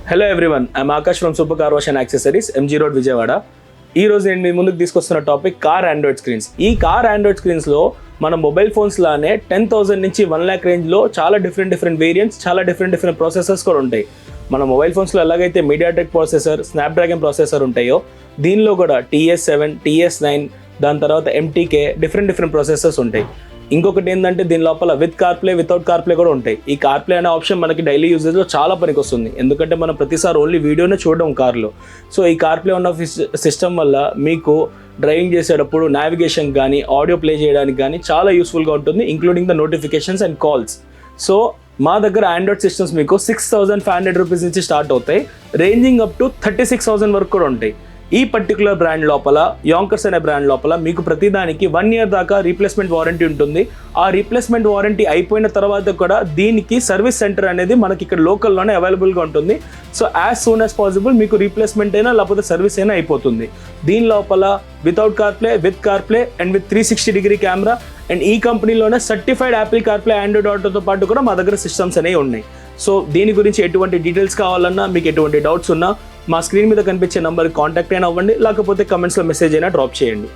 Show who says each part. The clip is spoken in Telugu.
Speaker 1: Hello everyone, I'm Akash from super car wash and accessories, MG road, Vijayawada. ఈ రోజు నేను మీ ముందుకు తీసుకొస్తున్న టాపిక్ కార్ ఆండ్రాయిడ్ స్క్రీన్స్. ఈ కార్ ఆండ్రాయిడ్ స్క్రీన్స్లో మన మొబైల్ ఫోన్స్ లానే 10,000 నుంచి 1 lakh రేంజ్లో చాలా డిఫరెంట్ వేరియంట్స్, చాలా డిఫరెంట్ ప్రాసెసర్స్ కూడా ఉంటాయి. మన మొబైల్ ఫోన్స్లో ఎలాగైతే మీడియాటెక్ ప్రాసెసర్, స్నాప్డ్రాగన్ ప్రాసెసర్ ఉంటాయో, దీనిలో కూడా TS7, TS9, దాని తర్వాత MTK డిఫరెంట్ ప్రాసెసర్స్ ఉంటాయి. ఇంకొకటి ఏంటంటే దీని లోపల విత్ కార్ప్లే, వితౌట్ కార్ప్లే కూడా ఉంటాయి. ఈ కార్ప్లే అనే ఆప్షన్ మనకి డైలీ యూజేజ్లో చాలా పనికి వస్తుంది, ఎందుకంటే మనం ప్రతిసారి ఓన్లీ వీడియోనే చూడడం కార్లో. సో ఈ కార్ప్లే ఉన్న సిస్టమ్ వల్ల మీకు డ్రైవింగ్ చేసేటప్పుడు నావిగేషన్ కానీ, ఆడియో ప్లే చేయడానికి కానీ చాలా యూస్ఫుల్గా ఉంటుంది, including the notifications and calls. So మా దగ్గర ఆండ్రాయిడ్ సిస్టమ్స్ మీకు 6,500 రూపీస్ నుంచి స్టార్ట్ అవుతాయి, రేంజింగ్ అప్ టు 36,000 వరకు కూడా ఉంటాయి. ఈ పర్టికులర్ బ్రాండ్ లోపల, యోంకర్స్ అనే బ్రాండ్ లోపల మీకు ప్రతిదానికి 1 year దాకా రీప్లేస్మెంట్ వారంటీ ఉంటుంది. ఆ రీప్లేస్మెంట్ వారంటీ అయిపోయిన తర్వాత కూడా దీనికి సర్వీస్ సెంటర్ అనేది మనకి ఇక్కడ లోకల్లోనే అవైలబుల్గా ఉంటుంది. So as soon as possible మీకు రీప్లేస్మెంట్ అయినా లేకపోతే సర్వీస్ అయినా అయిపోతుంది. దీని లోపల without CarPlay, with CarPlay and with 360-degree camera and ఈ కంపెనీలోనే సర్టిఫైడ్ యాపిల్ కార్ప్లే, ఆండ్రాయిడ్ ఆటోతో పాటు కూడా మా దగ్గర సిస్టమ్స్ అనేవి ఉన్నాయి. సో దీని గురించి ఎటువంటి డీటెయిల్స్ కావాలన్నా, మీకు ఎటువంటి డౌట్స్ ఉన్నా మా స్క్రీన్ మీద కనిపించే నెంబర్కి కాంటాక్ట్ అయినా అవ్వండి, లేకపోతే కమెంట్స్లో మెసేజ్ అయినా డ్రాప్ చేయండి.